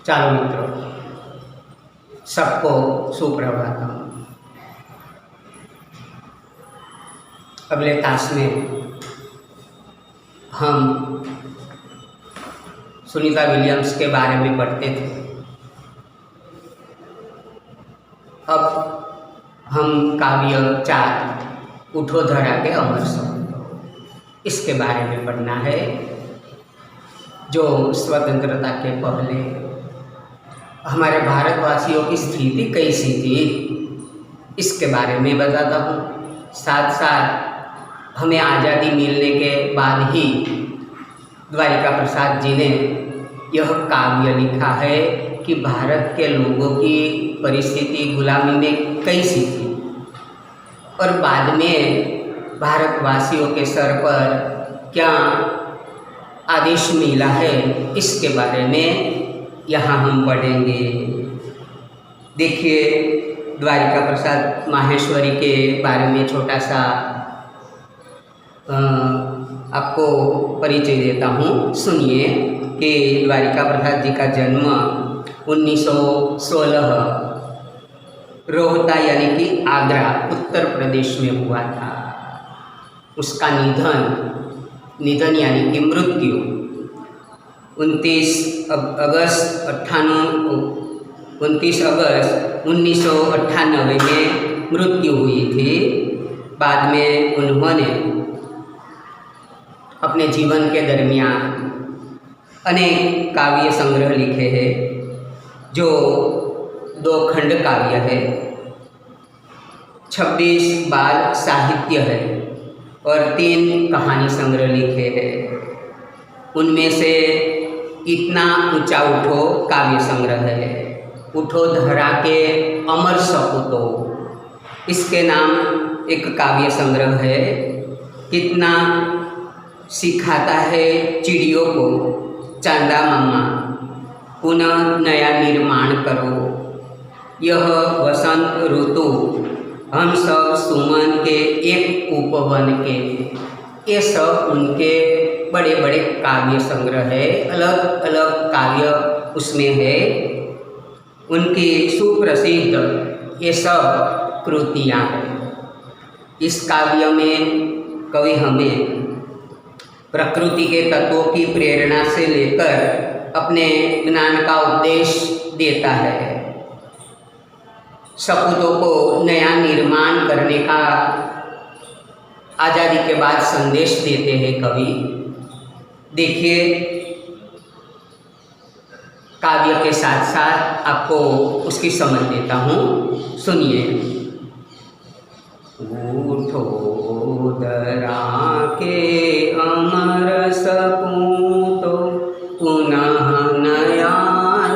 चालो मित्रों, सबको सुप्रभातम। अगले तास में हम सुनीता विलियम्स के बारे में पढ़ते थे। अब हम काव्य 4 उठो धरा के अमर सपूत, इसके बारे में पढ़ना है, जो स्वतंत्रता के पहले हमारे भारतवासियों की स्थिति कैसी थी, इसके बारे में बताता हूँ। साथ साथ हमें आज़ादी मिलने के बाद ही द्वारिका प्रसाद जी ने यह काव्य लिखा है कि भारत के लोगों की परिस्थिति गुलामी में कैसी थी और बाद में भारतवासियों के सर पर क्या आदेश मिला है, इसके बारे में यहाँ हम पढ़ेंगे। देखिए, द्वारिका प्रसाद माहेश्वरी के बारे में छोटा सा आपको परिचय देता हूँ। सुनिए कि द्वारिका प्रसाद जी का जन्म 1916 रोहता यानी कि आगरा उत्तर प्रदेश में हुआ था। उसका निधन यानी कि मृत्यु 29 अगस्त 1998 में मृत्यु हुई थी। बाद में उन्होंने अपने जीवन के दरमियान अनेक काव्य संग्रह लिखे हैं, जो 2 खंड काव्य है, 26 बाल साहित्य है और 3 कहानी संग्रह लिखे हैं। उनमें से इतना ऊंचा उठो काव्य संग्रह है, उठो धरा के अमर सपूतो, इसके नाम एक काव्य संग्रह है। कितना सिखाता है चिड़ियों को चांदा मामा, पुनः नया निर्माण करो, यह वसंत ऋतु हम सब सुमन के एक उपवन के, ये सब उनके बड़े बड़े काव्य संग्रह है। अलग अलग काव्य उसमें है, उनकी सुप्रसिद्ध ये सब कृतियाँ हैं। इस काव्य में कवि हमें प्रकृति के तत्वों की प्रेरणा से लेकर अपने ज्ञान का उपदेश देता है। सपूतों को नया निर्माण करने का आज़ादी के बाद संदेश देते हैं कवि। देखिए, काव्य के साथ साथ आपको उसकी समझ देता हूँ, सुनिए। उठो धरा के अमर सपूतो, पुनः नया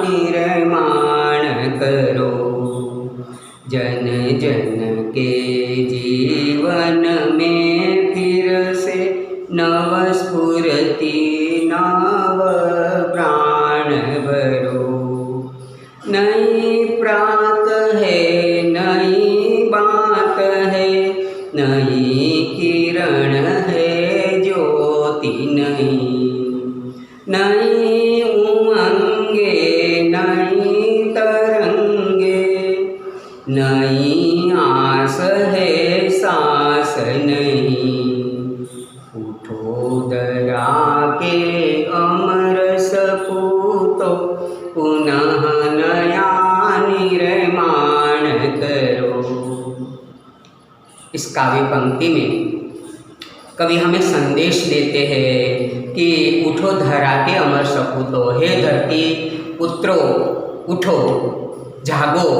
निर्माण करो, जन जन के जीवन में फिर से नव स्फूर्ति नव प्राण भरो। नई प्रात है, नई बात है, नई किरण है ज्योति नई, नई उमंगे नई तरंगे, नई आस है सांस नहीं। उठो धरा के अमर सपूतो, पुनः नया निर्माण करो। इस काव्य पंक्ति में कवि हमें संदेश देते हैं कि उठो धरा के अमर सपूतो, हे धरती पुत्रो उठो, जागो,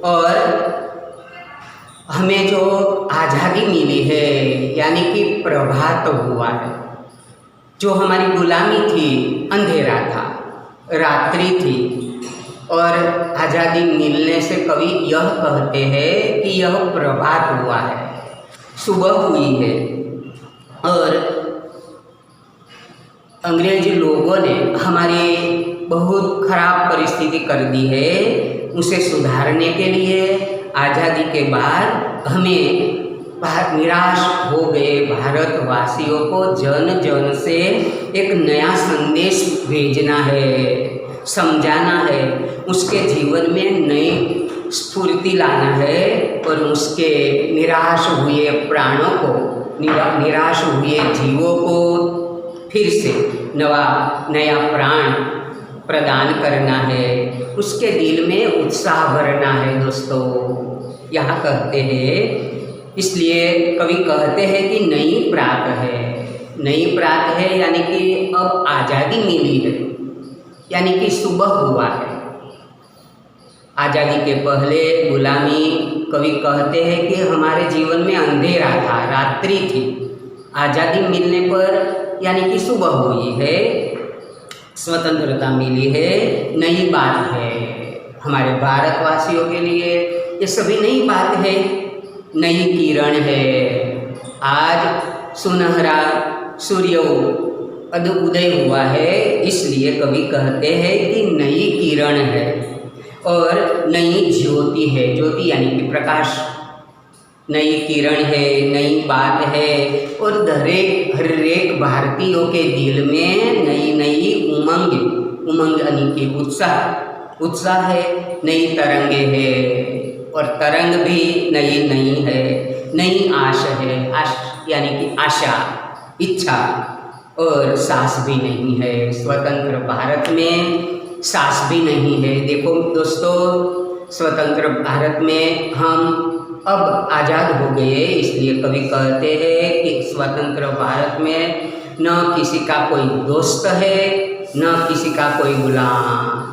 और हमें जो आज़ादी मिली है यानी कि प्रभात हुआ है। जो हमारी गुलामी थी, अंधेरा था, रात्रि थी, और आज़ादी मिलने से कवि यह कहते हैं कि यह प्रभात हुआ है, सुबह हुई है। और अंग्रेज लोगों ने हमारी बहुत खराब परिस्थिति कर दी है, उसे सुधारने के लिए आज़ादी के बाद हमें निराश हो गए भारतवासियों को जन जन से एक नया संदेश भेजना है। समझाना है, उसके जीवन में नई स्फूर्ति लाना है और उसके निराश हुए प्राणों को, निराश हुए जीवों को फिर से नया प्राण प्रदान करना है, उसके दिल में उत्साह भरना है। दोस्तों यहाँ कहते हैं, इसलिए कवि कहते हैं कि नई प्रात है, नई प्रात है यानी कि अब आज़ादी मिली है, यानी कि सुबह हुआ है। आज़ादी के पहले गुलामी, कवि कहते हैं कि हमारे जीवन में अंधेरा था, रात्रि थी। आज़ादी मिलने पर यानी कि सुबह हुई है, स्वतंत्रता मिली है, नई बात है हमारे भारतवासियों के लिए। ये सभी नई बात है, नई किरण है। आज सुनहरा सूर्य उदय हुआ है, इसलिए कवि कहते हैं कि नई किरण है और नई ज्योति है। ज्योति यानी कि प्रकाश, नई किरण है, नई बात है और हर एक भारतीयों के दिल में नई नई उमंग यानी कि उत्साह है, नई तरंगे है और तरंग भी नई नई है, नई आश है, यानी कि आशा, इच्छा और सांस भी नहीं है। स्वतंत्र भारत में सांस भी नहीं है। देखो दोस्तों, स्वतंत्र भारत में हम अब आज़ाद हो गए, इसलिए कवि कहते हैं कि स्वतंत्र भारत में न किसी का कोई दोस्त है, न किसी का कोई गुलाम,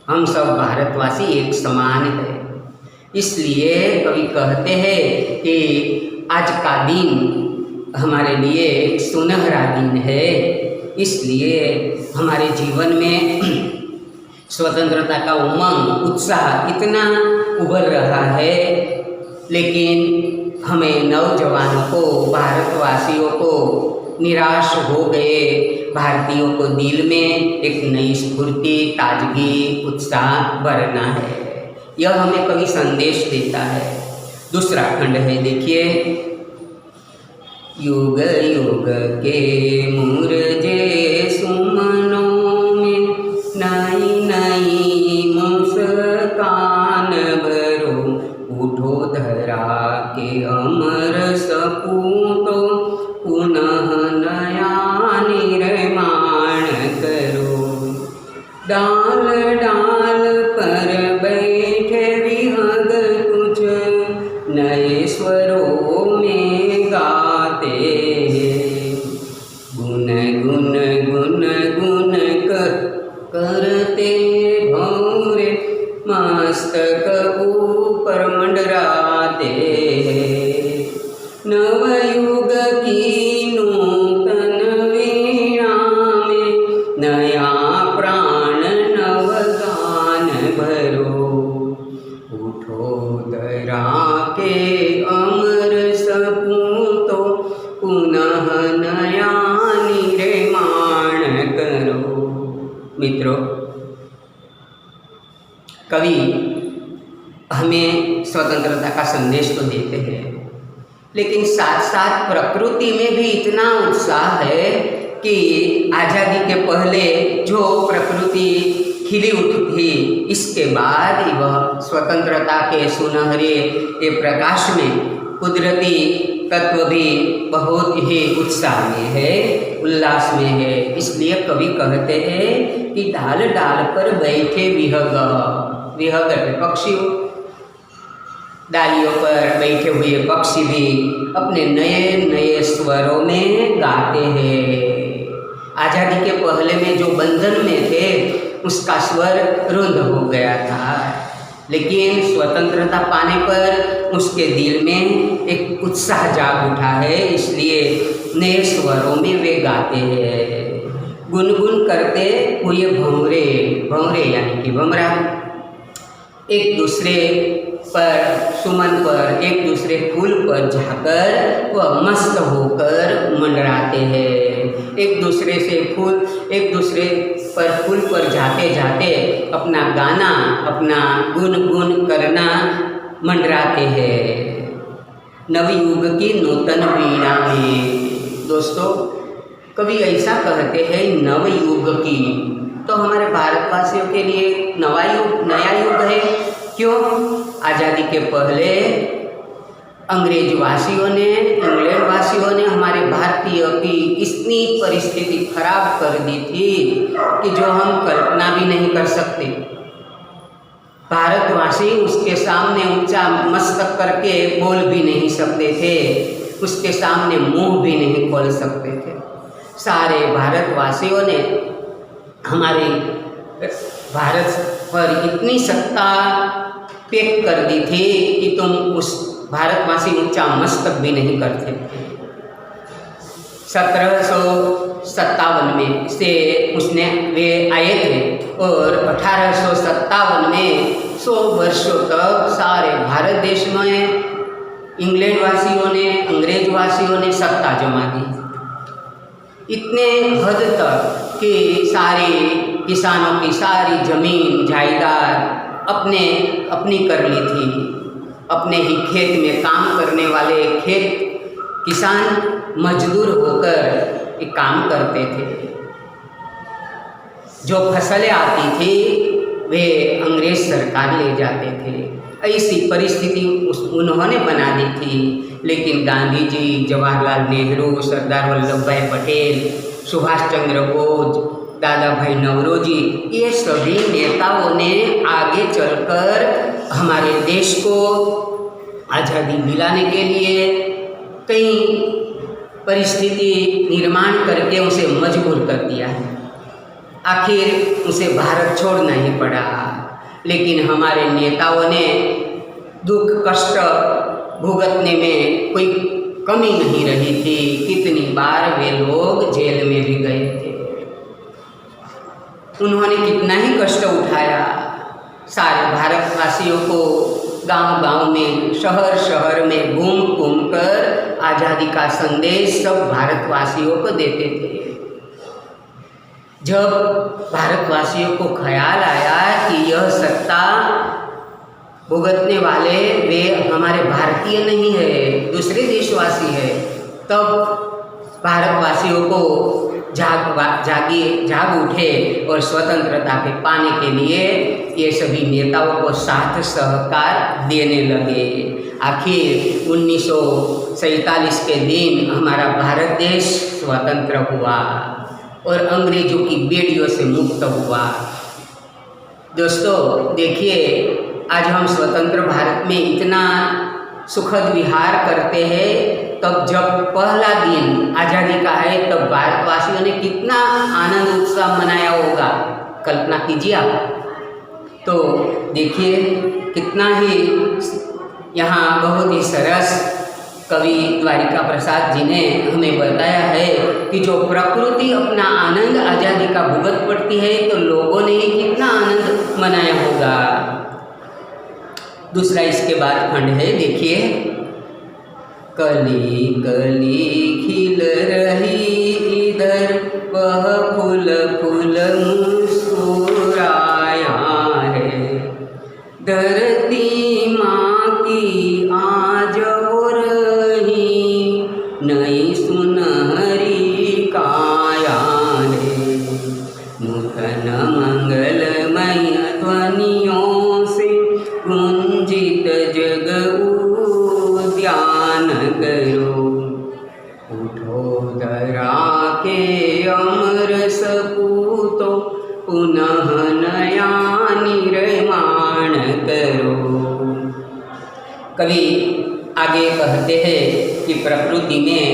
हम सब भारतवासी एक समान है। इसलिए कवि कहते हैं कि आज का दिन हमारे लिए एक सुनहरा दिन है, इसलिए हमारे जीवन में स्वतंत्रता का उमंग, उत्साह इतना उभर रहा है। लेकिन हमें नौजवानों को, भारतवासियों को, निराश हो गए भारतीयों को दिल में एक नई स्फूर्ति, ताजगी, उत्साह भरना है। यह हमें कवि संदेश देता है। दूसरा खंड है, देखिए, युग युग के मुरझे सुमनों में नई नई मुस्कान भरो, उठो धरा के अमर सपूतो, पुनः नया निर्माण करो। डाल डाल पर बैठे विहग कुछ नए स्वरों में गाते हैं, गुन गुन गुन गुन करते भौरे मस्तक ऊपर मंडराते हैं। नवयुग की नूतन वीणा में नया प्राण नवगान भरो, उठो धरा के अमर सपूतो, पुनः नया निर्माण करो। मित्रों, कवि हमें स्वतंत्रता का संदेश तो देते हैं, लेकिन साथ साथ प्रकृति में भी इतना उत्साह है कि आज़ादी के पहले जो प्रकृति खिली उठी थी, इसके बाद वह स्वतंत्रता के सुनहरे के प्रकाश में कुदरती तत्व भी बहुत ही उत्साह में है, उल्लास में है। इसलिए कवि कहते हैं कि डाल डाल पर बैठे विहग, विहग पक्षी, डालियों पर बैठे हुए पक्षी भी अपने नए नए स्वरों में गाते हैं। आज़ादी के पहले में जो बंधन में थे, उसका स्वर रुंध हो गया था, लेकिन स्वतंत्रता पाने पर उसके दिल में एक उत्साह जाग उठा है, इसलिए नए स्वरों में वे गाते हैं। गुनगुन करते हुए भंवरे, भंवरे यानी कि भंवरा, एक दूसरे पर, सुमन पर, एक दूसरे फूल पर जाकर वह मस्त होकर मंडराते हैं। एक दूसरे से फूल, एक दूसरे पर फूल पर जाते जाते अपना गाना, अपना गुनगुन करना मंडराते हैं। नवयुग की नूतन वीणा में, दोस्तों कवि ऐसा कहते हैं, नवयुग की तो हमारे भारतवासियों के लिए नया युग है। क्यों? आज़ादी के पहले अंग्रेज वासियों ने, इंग्लैंड वासियों ने हमारे भारतीयों की इतनी परिस्थिति खराब कर दी थी कि जो हम कल्पना भी नहीं कर सकते। भारतवासी उसके सामने ऊंचा मस्तक करके बोल भी नहीं सकते थे, उसके सामने मुंह भी नहीं खोल सकते थे। सारे भारतवासियों ने हमारे भारत पर इतनी सत्ता पेश कर दी थी कि तुम उस भारतवासी ऊंचा मस्तक भी नहीं करते थे। 1757 में से वे आए थे और 1857 में 100 वर्षों तक सारे भारत देश में इंग्लैंड वासियों ने, अंग्रेज वासियों ने सत्ता जमा दी। इतने हद तक कि सारे किसानों की सारी जमीन जायदाद अपनी कर ली थी। अपने ही खेत में काम करने वाले किसान मजदूर होकर ये काम करते थे। जो फसलें आती थी वे अंग्रेज सरकार ले जाते थे। ऐसी परिस्थिति उन्होंने बना दी थी। लेकिन गांधी जी, जवाहरलाल नेहरू, सरदार वल्लभ भाई पटेल, सुभाष चंद्र बोस, दादा भाई नौरोजी, ये सभी नेताओं ने आगे चलकर हमारे देश को आज़ादी दिलाने के लिए कई परिस्थिति निर्माण करके उसे मजबूर कर दिया है। आखिर उसे भारत छोड़ना ही पड़ा। लेकिन हमारे नेताओं ने दुख कष्ट भुगतने में कोई कमी नहीं रही थी। कितनी बार वे लोग जेल में भी गए थे। उन्होंने कितना ही कष्ट उठाया। सारे भारतवासियों को गांव-गांव में, शहर शहर में घूम कर आज़ादी का संदेश सब भारतवासियों को देते थे। जब भारतवासियों को ख्याल आया कि यह सत्ता भुगतने वाले वे हमारे भारतीय नहीं है, दूसरे देशवासी है, तब भारतवासियों को जाग उठे और स्वतंत्रता के पाने के लिए ये सभी नेताओं को साथ सहकार देने लगे। आखिर 1947 के दिन हमारा भारत देश स्वतंत्र हुआ और अंग्रेजों की बेड़ियों से मुक्त हुआ। दोस्तों देखिए, आज हम स्वतंत्र भारत में इतना सुखद विहार करते हैं, तब जब पहला दिन आज़ादी का है तब भारतवासियों ने कितना आनंद उत्साह मनाया होगा, कल्पना कीजिए आप। तो देखिए कितना ही यहाँ बहुत ही सरस कवि द्वारिका प्रसाद जी ने हमें बताया है कि जो प्रकृति अपना आनंद आज़ादी का भुगत पड़ती है तो लोगों ने कितना आनंद मनाया होगा। दूसरा इसके बाद खंड है, देखिए, कली कली खिल रही इधर वह फूल फूल मुस्कुराया है, धरती माँ की आज हो रही नई सुनहरी काया है, नूतन मंगलमय ध्वनियों से गुंजित जग उद्यान करो, उठो धरा के अमर सपूतो पुनः नया निर्माण करो। कवि आगे कहते हैं कि प्रकृति में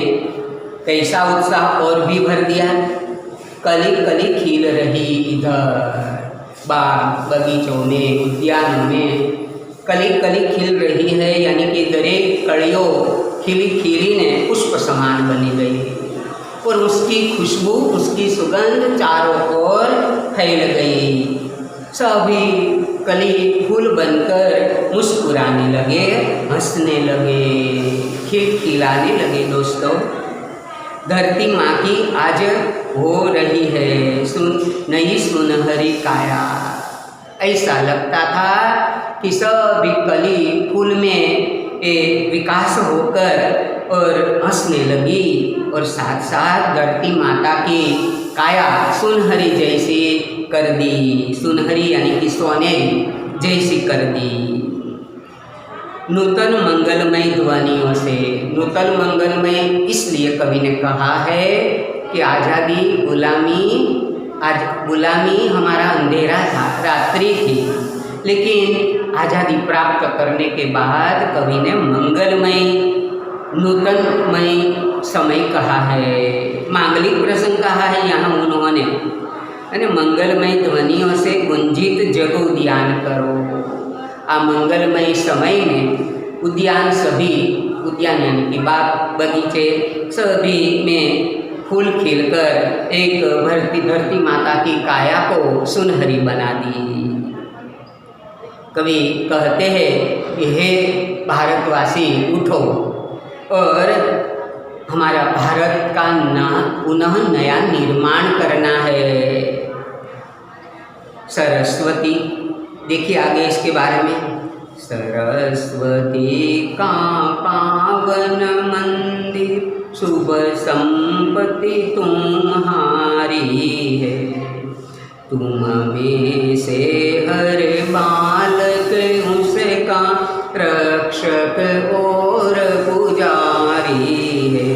कैसा उत्साह और भी भर दिया। कली कली खिल रही इधर, बाग बगीचों में, उद्यानों में कली कली खिल रही है, यानी कि दरेक कलियों खिली खिली ने पुष्प समान बनी गई और उसकी खुशबू, उसकी सुगंध चारों ओर फैल गई। सभी कली फूल बनकर मुस्कुराने लगे, हंसने लगे, खिलखिलाने लगे। दोस्तों, धरती माँ की आज हो रही है नई सुनहरी काया। ऐसा लगता था कि सभी कली फूल में विकास होकर और हंसने लगी और साथ साथ धरती माता की काया सुनहरी जैसी कर दी, सुनहरी यानी कि सोनेरी जैसी कर दी। नूतन मंगलमय ध्वनियों से, नूतन मंगलमय इसलिए कवि ने कहा है कि आज़ादी, गुलामी हमारा अंधेरा था, रात्रि थी, लेकिन आज़ादी प्राप्त करने के बाद कवि ने मंगलमय, नूतनमय समय कहा है, मांगलिक प्रसंग कहा है यहाँ उन्होंने, यानी मंगलमय ध्वनियों से गुंजित जग उद्यान करो। आ मंगलमय समय में उद्यान, सभी उद्यान यानी कि बाग बगीचे सभी में फूल खिलकर एक धरती माता की काया को सुनहरी बना दी। कवि कहते हैं कि हे भारतवासी उठो और हमारा भारत का पुनः नया निर्माण करना है। सरस्वती, देखिए आगे इसके बारे में, सरस्वती का पावन मंदिर शुभ संपत्ति तुम्हारी है, तुम में से हर बालक उसका रक्षक और पुजारी है।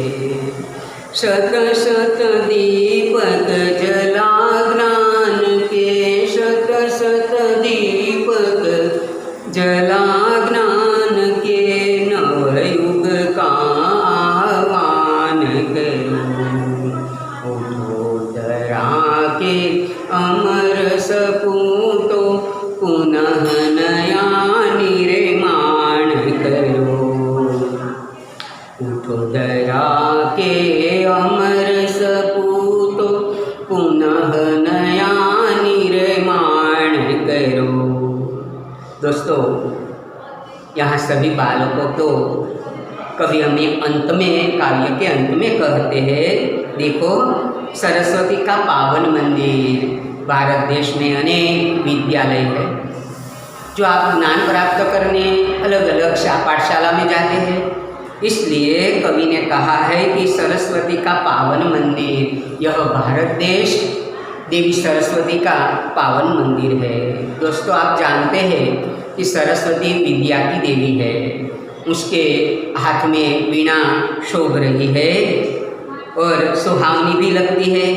शत शत दीपक जला ज्ञान के, शत शत दीपक जला ज्ञान के, नवयुग का आह्वान करो। उठो धरा के अमर सपूतो, पुनः नया निर्माण करो। उठो धरा के अमर सपूतो, पुनः नया निर्माण करो। दोस्तों, यहाँ सभी बालकों को कवि हमें अंत में, काव्य के अंत में कहते हैं, देखो सरस्वती का पावन मंदिर, भारत देश में अनेक विद्यालय है जो आप ज्ञान प्राप्त करने अलग अलग पाठशाला में जाते हैं, इसलिए कवि ने कहा है कि सरस्वती का पावन मंदिर, यह भारत देश देवी सरस्वती का पावन मंदिर है। दोस्तों, आप जानते हैं कि सरस्वती विद्या की देवी है, उसके हाथ में वीणा शोभ रही है और सुहावनी भी लगती है।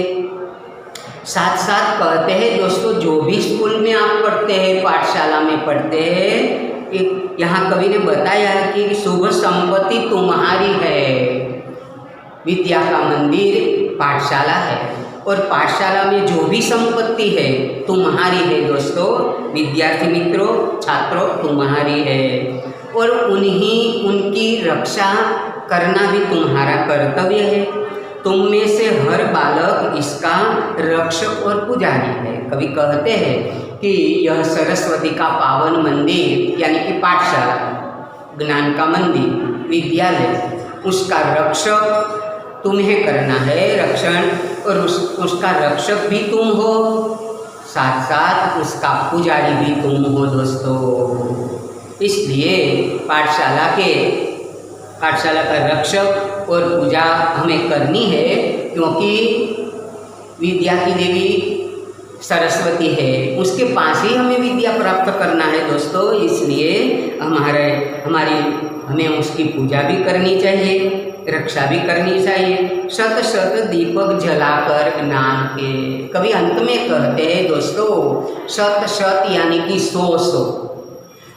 साथ साथ कहते हैं दोस्तों, जो भी स्कूल में आप पढ़ते हैं, पाठशाला में पढ़ते हैं, कि यहाँ कवि ने बताया है कि शुभ संपत्ति तुम्हारी है। विद्या का मंदिर पाठशाला है और पाठशाला में जो भी संपत्ति है तुम्हारी है। दोस्तों, विद्यार्थी मित्रों, छात्रों, तुम्हारी है और उनकी रक्षा करना भी तुम्हारा कर्तव्य है। तुम में से हर बालक इसका रक्षक और पुजारी है। कवि कहते हैं कि यह सरस्वती का पावन मंदिर यानी कि पाठशाला, ज्ञान का मंदिर, विद्यालय, उसका रक्षक तुम्हें करना है, रक्षण, और उसका रक्षक भी तुम हो, साथ साथ उसका पुजारी भी तुम हो। दोस्तों, इसलिए पाठशाला का रक्षक और पूजा हमें करनी है, क्योंकि विद्या की देवी सरस्वती है, उसके पास ही हमें विद्या प्राप्त करना है। दोस्तों, इसलिए हमें उसकी पूजा भी करनी चाहिए, रक्षा भी करनी चाहिए। शत शत दीपक जलाकर ज्ञान के, कभी अंत में कहते हैं दोस्तों, शत शत यानी कि 100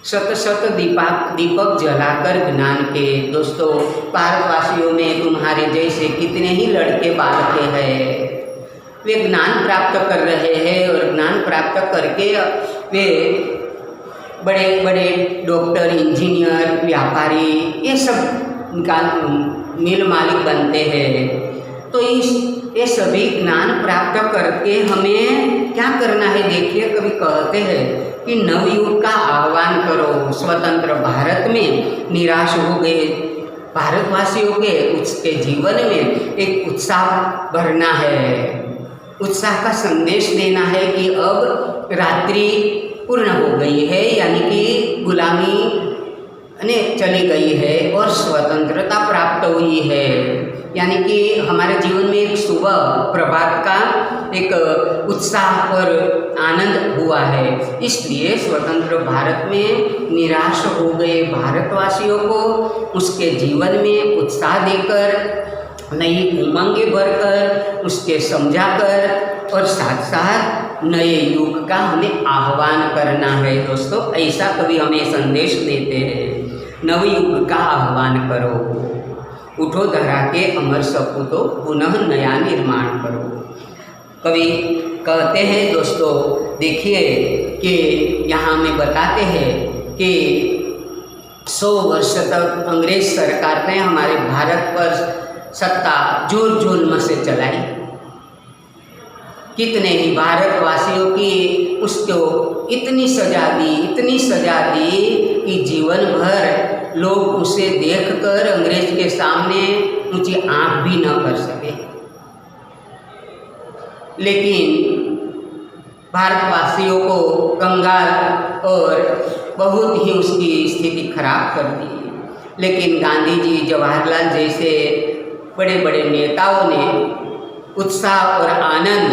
शत शत दीपक जलाकर ज्ञान के। दोस्तों, भारतवासियों में तुम्हारे जैसे कितने ही लड़के बालके हैं, वे ज्ञान प्राप्त कर रहे हैं और ज्ञान प्राप्त करके वे बड़े बड़े डॉक्टर, इंजीनियर, व्यापारी, ये सब मिल मालिक बनते हैं। तो ये सभी ज्ञान प्राप्त करके हमें क्या करना है? देखिए, कभी कहते हैं कि नवयुग का आह्वान करो। स्वतंत्र भारत में निराश हो गए भारतवासियों के उसके जीवन में एक उत्साह भरना है, उत्साह का संदेश देना है कि अब रात्रि पूर्ण हो गई है, यानी कि गुलामी चली गई है और स्वतंत्रता प्राप्त हुई है, यानी कि हमारे जीवन में एक सुबह प्रभात का एक उत्साह और आनंद हुआ है। इसलिए स्वतंत्र भारत में निराश हो गए भारतवासियों को उसके जीवन में उत्साह देकर, नई उमंगें भरकर, उसके समझाकर और साथ साथ नए युग का हमें आह्वान करना है। दोस्तों, ऐसा कवि हमें संदेश देते हैं, नव युग का आह्वान करो, उठो धरा के अमर सपूतों, पुनः नया निर्माण करो। कवि कहते हैं दोस्तों, देखिए कि यहाँ में बताते हैं कि 100 वर्ष तक अंग्रेज सरकार ने हमारे भारत पर सत्ता जोर जुल्म से चलाई। कितने ही भारतवासियों की उसको इतनी सजा दी कि जीवन भर लोग उसे देखकर अंग्रेज के सामने ऊंची आंख भी न कर सके। लेकिन भारतवासियों को कंगाल और बहुत ही उसकी स्थिति खराब कर दी। लेकिन गांधी जी, जवाहरलाल जैसे बड़े बड़े नेताओं ने उत्साह और आनंद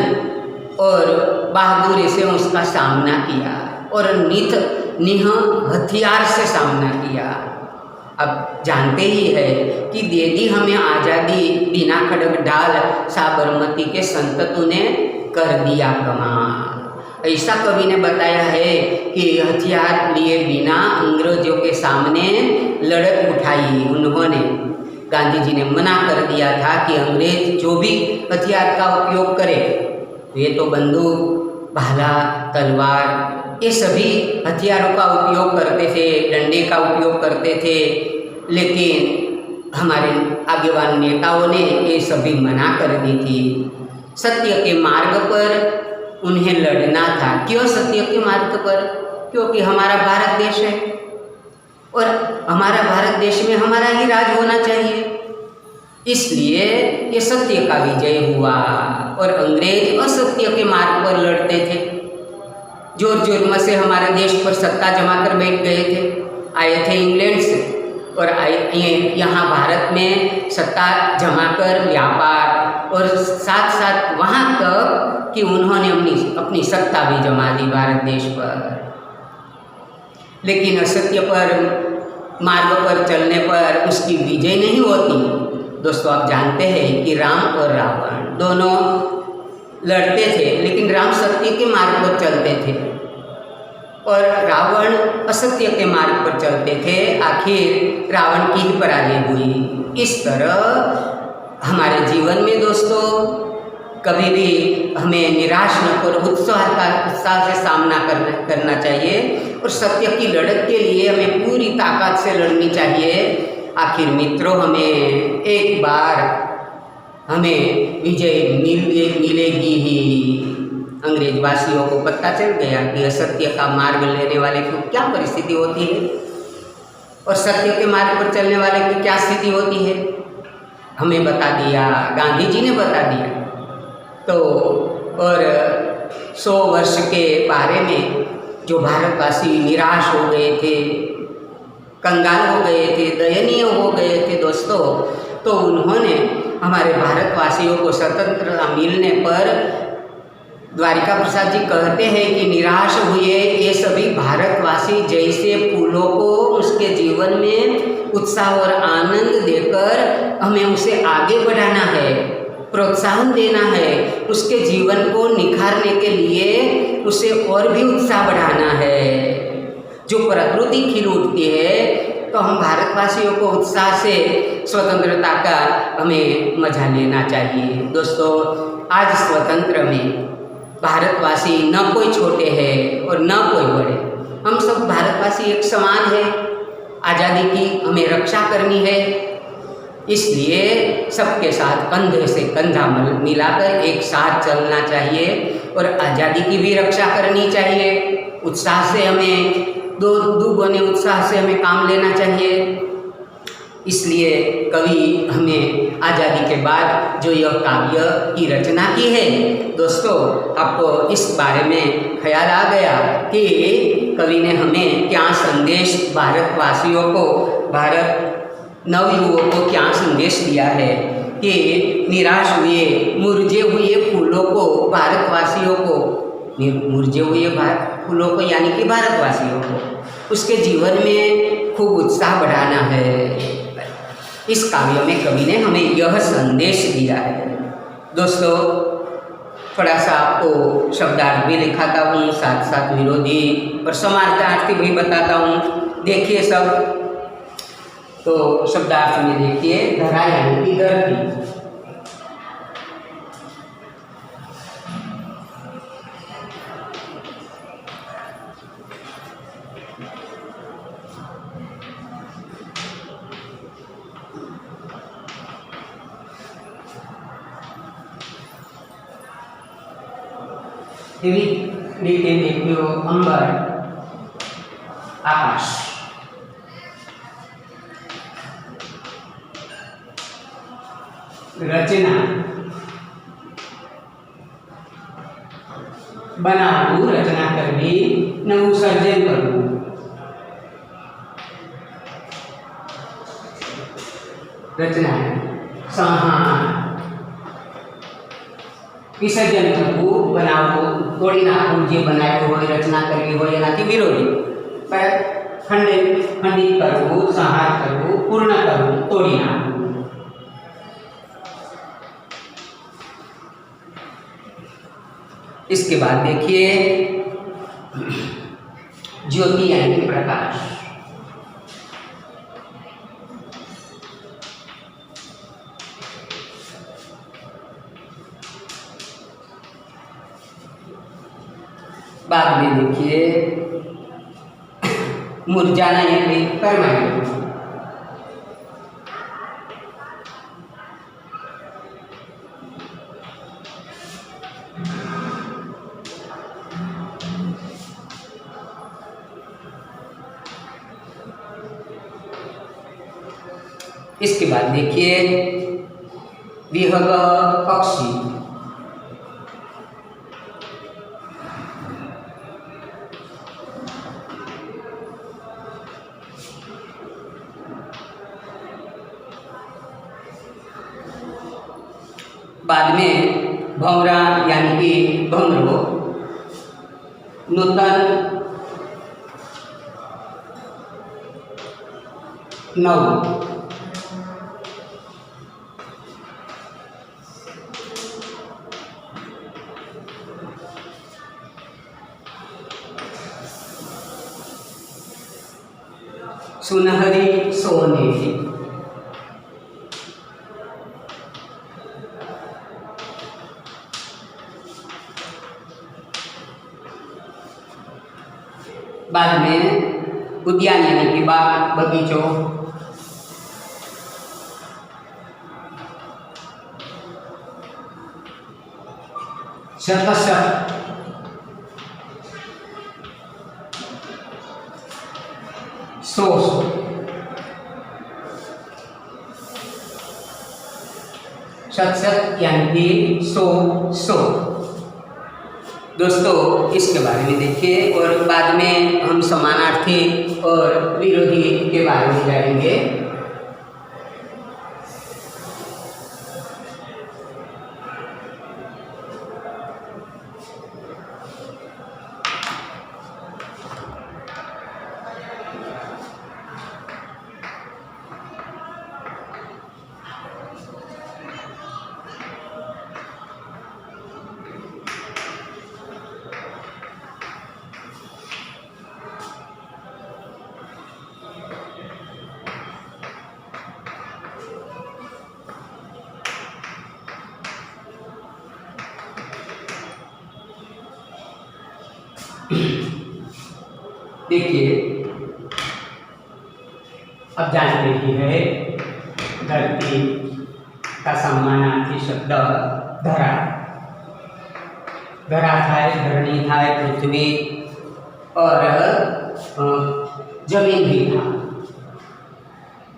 और बहादुरी से उसका सामना किया और निह हथियार से सामना किया। अब जानते ही है कि दे दी हमें आज़ादी, बिना खड़ग ढाल साबरमती के संततों ने कर दिया कमाल। ऐसा कवि ने बताया है कि हथियार लिए बिना अंग्रेजों के सामने लड़त उठाई उन्होंने। गांधी जी ने मना कर दिया था कि अंग्रेज जो भी हथियार का उपयोग करे, ये तो बंदूक, भाला, तलवार, ये सभी हथियारों का उपयोग करते थे, डंडे का उपयोग करते थे। लेकिन हमारे आगेवान नेताओं ने ये सभी मना कर दी थी। सत्य के मार्ग पर उन्हें लड़ना था। क्यों सत्य के मार्ग पर? क्योंकि हमारा भारत देश है और हमारा भारत देश में हमारा ही राज होना चाहिए। इसलिए ये सत्य का विजय हुआ और अंग्रेज असत्य के मार्ग पर लड़ते थे। जोर जुर्म से हमारे देश पर सत्ता जमा कर बैठ गए थे। आए थे इंग्लैंड से और यहाँ भारत में सत्ता जमा कर व्यापार और साथ साथ वहाँ तक कि उन्होंने अपनी सत्ता भी जमा दी भारत देश पर। लेकिन असत्य पर मार्ग पर चलने पर उसकी विजय नहीं होती। दोस्तों, आप जानते हैं कि राम और रावण दोनों लड़ते थे, लेकिन राम सत्य के मार्ग पर चलते थे और रावण असत्य के मार्ग पर चलते थे। आखिर रावण की ही पराजय हुई। इस तरह हमारे जीवन में दोस्तों कभी भी हमें निराश न कर उत्साह से सामना करना चाहिए और सत्य की लड़त के लिए हमें पूरी ताकत से लड़नी चाहिए। आखिर मित्रों, हमें एक बार हमें विजय मिलेगी ही। अंग्रेजवासियों को पता चल गया कि असत्य का मार्ग लेने वाले को क्या परिस्थिति होती है और सत्य के मार्ग पर चलने वाले की क्या स्थिति होती है। हमें बता दिया, गांधी जी ने बता दिया। तो और 100 वर्ष के बारे में जो भारतवासी निराश हो गए थे, कंगाल हो गए थे, दयनीय हो गए थे दोस्तों, तो उन्होंने हमारे भारतवासियों को स्वतंत्रता मिलने पर द्वारिका प्रसाद जी कहते हैं कि निराश हुए ये सभी भारतवासी जैसे फूलों को उसके जीवन में उत्साह और आनंद देकर हमें उसे आगे बढ़ाना है, प्रोत्साहन देना है, उसके जीवन को निखारने के लिए उसे और भी उत्साह बढ़ाना है। जो प्रकृति खिल उठती है तो हम भारतवासियों को उत्साह से स्वतंत्रता का हमें मजा लेना चाहिए। दोस्तों, आज स्वतंत्र में भारतवासी न कोई छोटे हैं और न कोई बड़े, हम सब भारतवासी एक समान है। आज़ादी की हमें रक्षा करनी है, इसलिए सबके साथ कंधे से कंधा मिलाकर एक साथ चलना चाहिए और आज़ादी की भी रक्षा करनी चाहिए। उत्साह से हमें दुगने उत्साह से हमें काम लेना चाहिए। इसलिए कवि हमें आज़ादी के बाद जो यह काव्य की रचना की है, दोस्तों आपको इस बारे में ख्याल आ गया कि कवि ने हमें क्या संदेश भारतवासियों को, भारत नवयुवकों को क्या संदेश दिया है। कि निराश हुए मुरझे हुए फूलों को, भारतवासियों को, मुरझे हुए फूलों को यानी कि भारतवासियों को उसके जीवन में खूब उत्साह बढ़ाना है। इस काव्य में कवि ने हमें यह संदेश दिया है। दोस्तों, थोड़ा सा आपको शब्दार्थ भी दिखाता हूँ, साथ साथ विरोधी और समानार्थी भी बताता हूँ। देखिए सब, तो शब्दार्थ में देखिए धरा यानी कि धरती, रीते देखियो अंबर, आकाश। रचना बनावू, रचना करवी, नवु सर्जन करवू। रचना संहार, विसर्जन करवू, बनावू, तोड़ी नाखू, जे बनाव्યું હોય रचना करवी હોય એનાથી વિરોધી। पर खंडित करवू, संहार करवू, पूर्ण करवू, तोड़ी नाखू। इसके बाद देखिए ज्योति यानी कि प्रकाश। बाद में देखिए मुरझाना यानी कर्मायु। इसके बाद देखिए विहग पक्षी। बाद में भंवरा यानी कि भंवरो, नूतन, नव, सुनहरी, सोनेरी। बाद में उद्यान यानी कि बाग, बगीचों। शतशत, सौ, शत यानी कि सौ। दोस्तों, इसके बारे में देखिए और बाद में हम समानार्थी और विरोधी के बारे में जानेंगे। देखिए अब जानते ही है धरती का समानार्थी शब्द धरा। धरा थाय, धरणी थाय, पृथ्वी और जमीन भी था।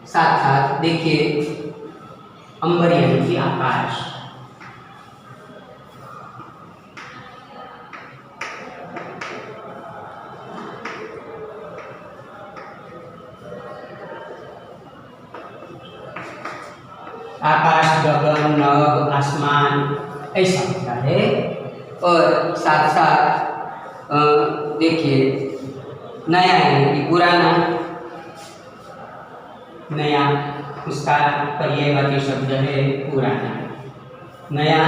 साथ साथ देखिए अंबर यानी कि आकाश। आकाश, गगन, नभ, आसमान ऐसा होता है। और साथ साथ देखिए नया यानी कि पुराना, नया उसका पर्यायवाची शब्द है पुराना। नया,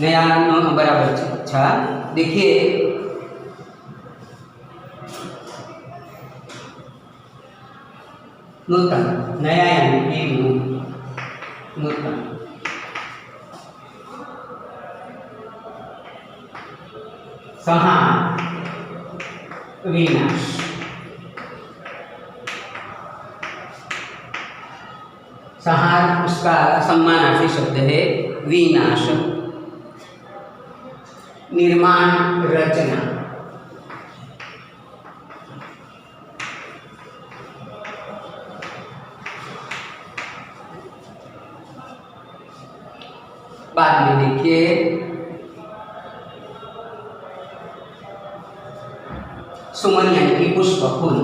नया बराबर है। अच्छा देखिए नूतन, नया यानी कि नूतन। संहार, विनाश। संहार उसका सम्मानार्थी शब्द है विनाश। निर्माण, रचना। बाद में देखिए सुमन यानी कि पुष्प, फूल।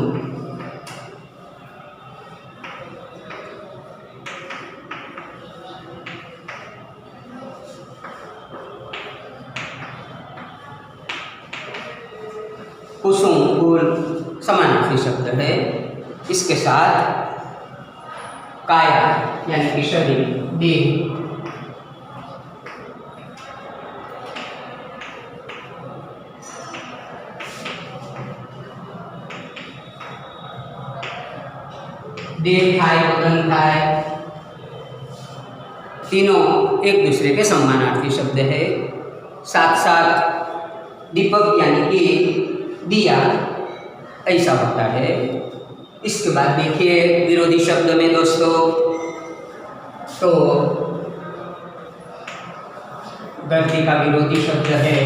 कुसुम, फूल समानार्थी शब्द है। इसके साथ काया यानी कि शरीर, देह। देह थाय, वदन थाय, तीनों एक दूसरे के सम्मानार्थी शब्द है। साथ साथ दीपक यानी कि दिया ऐसा होता है। इसके बाद देखिए विरोधी शब्द में दोस्तों तो धरती का विरोधी शब्द है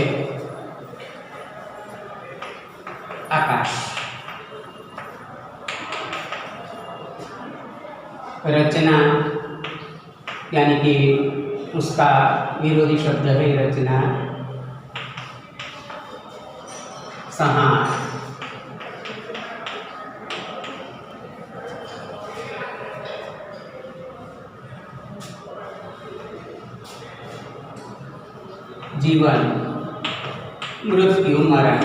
आकाश। रचना यानी कि उसका विरोधी शब्द है रचना, संहार। जीवन, मृत्यु, मरण।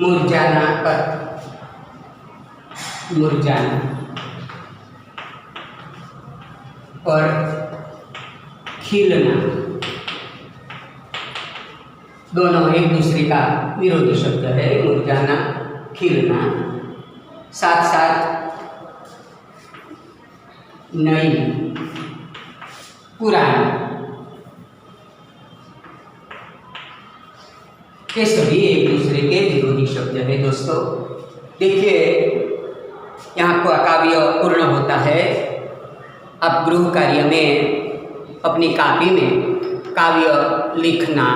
मुरझाना, मुरझाना। और खिलना, दोनों एक दूसरे का विरोधी शब्द है। मुरझाना, खिलना। साथ साथ नई, पुरानी, ये सभी एक दूसरे के विरोधी शब्द है दोस्तों। देखिए यहाँ का काव्य पूर्ण होता है। आप गृह कार्य में अपनी कॉपी में काव्य लिखना